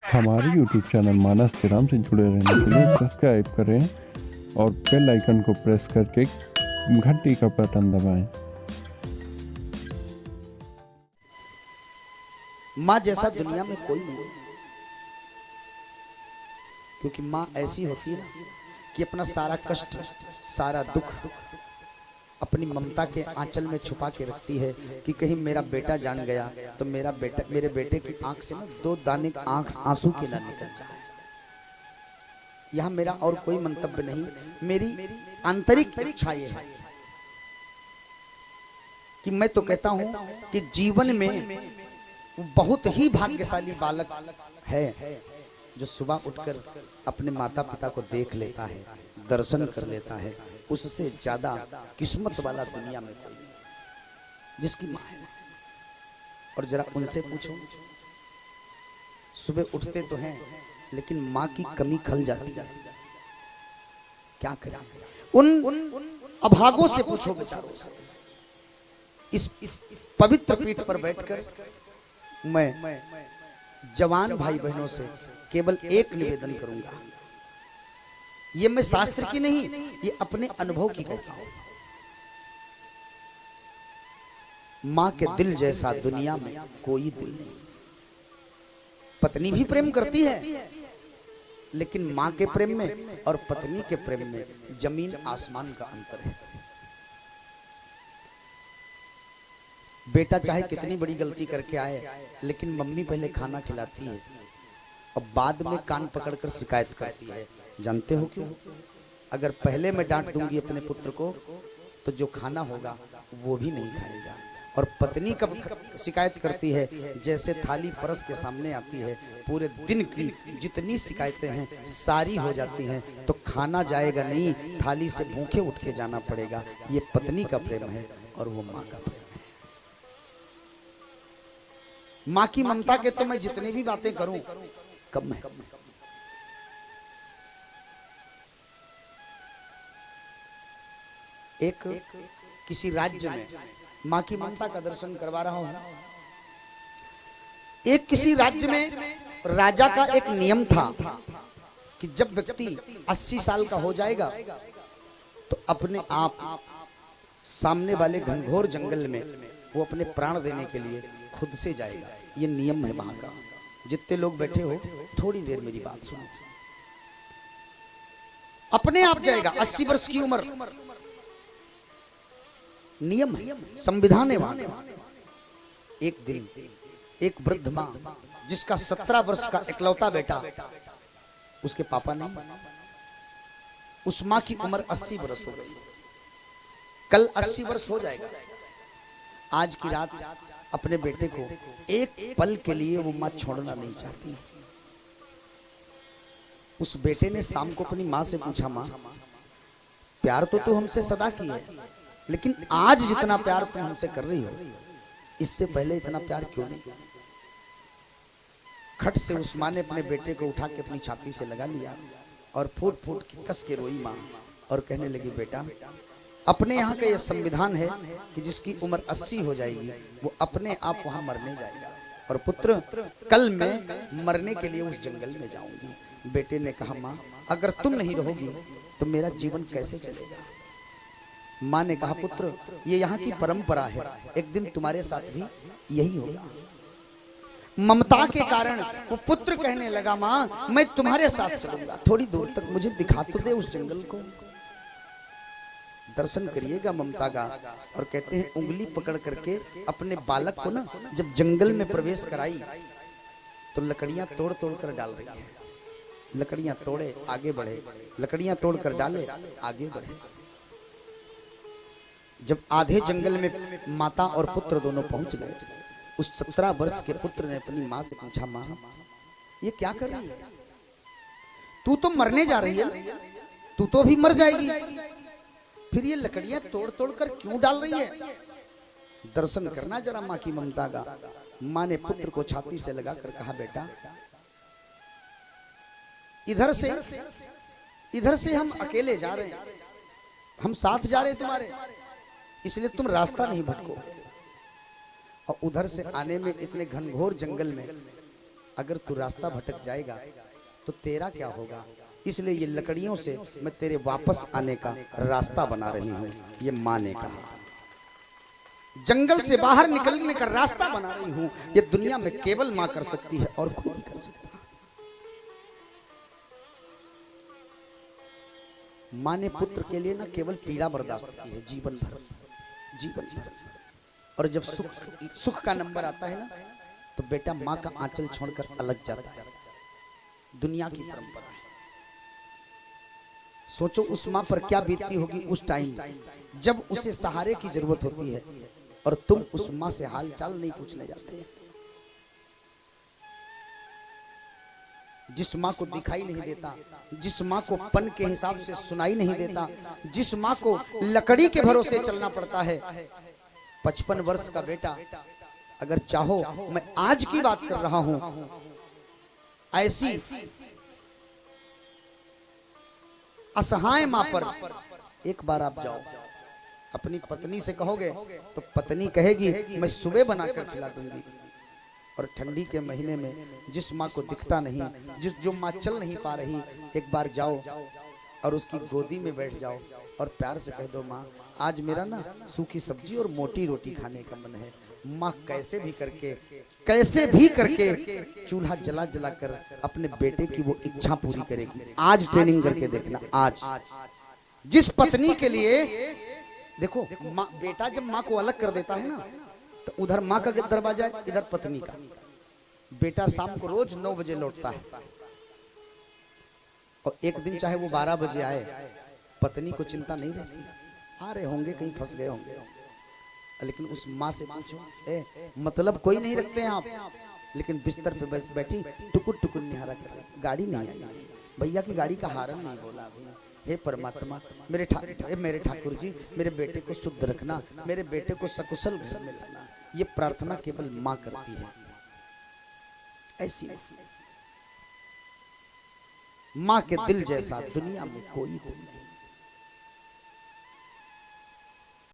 हमारे YouTube channel मानस के नाम से जुड़े रहने के लिए सब्सक्राइब करें और बेल आइकन को प्रेस करके घंटी का बटन दबाएं। माँ जैसा दुनिया में कोई नहीं, क्योंकि माँ ऐसी होती है ना कि अपना सारा कष्ट, सारा दुख अपनी ममता के आंचल में छुपा के रखती है कि कहीं मेरा बेटा जान गया तो मेरे बेटे की आंख से ना दो दाने आंसू के ना निकल जाए। यहां मेरा और कोई मंतव्य नहीं, मेरी आंतरिक इच्छा ये है कि मैं तो कहता हूं कि जीवन में बहुत ही भाग्यशाली बालक है जो सुबह उठकर अपने माता पिता को देख लेता है, दर्शन कर लेता है। उससे ज्यादा किस्मत वाला दुनिया में कोई नहीं जिसकी माँ है। और जरा उनसे पूछो, सुबह उठते तो हैं लेकिन माँ की कमी खल जाती है, क्या करें? उन अभागों से पूछो, बेचारों से। इस पवित्र पीठ पर बैठकर मैं जवान भाई बहनों से केवल एक निवेदन करूंगा। ये मैं शास्त्र की नहीं, ये अपने अनुभव की कहता हूं। मां के दिल जैसा दुनिया में कोई दिल नहीं। पत्नी भी प्रेम करती है, लेकिन मां के प्रेम में और पत्नी के प्रेम में जमीन आसमान का अंतर है। बेटा चाहे कितनी बड़ी गलती करके आए, लेकिन मम्मी पहले खाना खिलाती है और बाद में कान पकड़कर शिकायत करती है। जानते हो क्यों? अगर पहले मैं डांट दूंगी अपने पुत्र को तो जो खाना होगा वो भी नहीं खाएगा। और पत्नी कब शिकायत करती है? जैसे थाली परस के सामने आती है, पूरे दिन की जितनी शिकायतें हैं सारी हो जाती हैं, तो खाना जाएगा नहीं, थाली से भूखे उठ के जाना पड़ेगा। ये पत्नी का प्रेम है और वो माँ का प्रेम है। माँ की ममता के तो मैं जितनी भी बातें करूं कम है। एक किसी राज्य में मां की ममता का दर्शन करवा रहा हूं। एक किसी राज्य में राजा का एक नियम था कि जब व्यक्ति 80 साल का हो जाएगा तो अपने आप सामने वाले घनघोर जंगल में वो अपने प्राण देने के लिए खुद से जाएगा। ये नियम है वहां का। जितने लोग बैठे हो थोड़ी देर मेरी बात सुनो। अपने आप जाएगा, 80 वर्ष की उम्र, नियम है, संविधान है वहां का। एक दिन एक वृद्ध मां जिसका 17 वर्ष का इकलौता बेटा, उसके पापा नहीं, उस मां की उम्र 80 वर्ष हो गई। कल 80 वर्ष हो जाएगा। आज की रात अपने बेटे को एक पल के लिए वो मां छोड़ना नहीं चाहती। उस बेटे ने शाम को अपनी मां से पूछा, मां प्यार तो तू हमसे सदा की है, लेकिन आज जितना प्यार तुम हमसे कर रही हो इससे पहले इतना प्यार क्यों नहीं? खट से उस मां ने अपने बेटे को उठा के अपनी छाती से लगा लिया और फूट फूट के कस के रोई मां और कहने लगी, बेटा अपने यहाँ का यह संविधान है कि जिसकी उम्र 80 हो जाएगी वो अपने आप वहां मरने जाएगा, और पुत्र कल मैं मरने के लिए उस जंगल में जाऊंगी। बेटे ने कहा, मां अगर तुम नहीं रहोगी तो मेरा जीवन कैसे चलेगा? मां ने कहा, पुत्र ये यहाँ की परंपरा है, एक दिन तुम्हारे साथ भी यही होगा। ममता के कारण वो पुत्र कहने लगा, मां मैं तुम्हारे साथ चलूंगा, थोड़ी दूर तक मुझे दिखा तो दे उस जंगल को। दर्शन करिएगा ममता का। और कहते हैं उंगली पकड़ करके अपने बालक को ना जब जंगल में प्रवेश कराई तो लकड़ियां तोड़ तोड़ कर डाल रही है। लकड़ियां तोड़े आगे बढ़े, लकड़ियां तोड़ कर डाले आगे बढ़े। जब आधे जंगल में माता और पुत्र दोनों पहुंच गए, उस 17 वर्ष के पुत्र ने अपनी मां से पूछा, मां ये क्या कर रही है? तू तो मरने जा रही है, तू तो भी मर जाएगी, फिर ये लकड़ियां तोड़ तोड़ कर क्यों डाल रही है? दर्शन करना जरा मां की ममता का। मां ने पुत्र को छाती से लगाकर कहा, बेटा इधर से हम अकेले जा रहे हैं, हम साथ जा रहे हैं तुम्हारे, इसलिए तुम रास्ता नहीं भटको। और उधर से आने में इतने घनघोर जंगल में अगर तू रास्ता भटक जाएगा तो तेरा क्या होगा। इसलिए ये लकड़ियों से मैं तेरे वापस आने का रास्ता बना रही हूं, ये मां ने कहा। जंगल से बाहर निकलने का रास्ता बना रही हूं, ये दुनिया में केवल मां कर सकती है और कोई नहीं कर सकता। मां ने पुत्र के लिए ना केवल पीड़ा बर्दाश्त की है जीवन भर, जीवन भर। और जब सुख का नंबर आता है ना तो बेटा मां का आंचल छोड़कर अलग जाता है। दुनिया की परंपरा है। सोचो उस मां पर क्या बीतती होगी उस टाइम जब उसे सहारे की जरूरत होती है और तुम उस मां से हाल चाल नहीं पूछने जाते। जिस मां को दिखाई नहीं देता, जिस मां को पन के हिसाब से सुनाई नहीं देता, जिस मां को लकड़ी के भरोसे चलना पड़ता है। 55 वर्ष का बेटा, अगर चाहो, मैं आज की बात कर रहा हूं, ऐसी असहाय मां पर एक बार आप जाओ, अपनी पत्नी से कहोगे तो पत्नी कहेगी मैं सुबह बनाकर खिला दूंगी। और ठंडी के महीने में जिस माँ को दिखता नहीं, जो माँ चल नहीं पा रही, एक बार जाओ और उसकी गोदी में बैठ जाओ और प्यार से कह दो माँ आज मेरा ना सूखी सब्जी और मोटी रोटी खाने का मन है। माँ कैसे भी करके चूल्हा जला जला कर अपने बेटे की वो इच्छा पूरी करेगी। आज ट्रेनिंग करके देखना। आज जिस पत्नी के लिए देखो बेटा जब माँ को अलग कर देता है ना तो उधर माँ का दरवाजा है, इधर पत्नी का। बेटा शाम को रोज 9 बजे लौटता है और एक दिन चाहे वो 12 बजे आए, पत्नी को चिंता नहीं रहती। आ रहे होंगे कहीं फंस गए होंगे। लेकिन उस माँ से पूछो, मतलब कोई नहीं रखते हैं आप, लेकिन बिस्तर पे बस बैठी टुकुर टुकुर निहारा कर रही। गाड़ी नहीं आई, भैया की गाड़ी का हारन नहीं बोला अभी। हे परमात्मा, मेरे ठाकुर जी, मेरे बेटे को शुद्ध रखना, मेरे बेटे को सकुशल घर में लाना। ये प्रार्थना केवल माँ करती है। ऐसी माँ के दिल जैसा दुनिया में कोई दिल नहीं।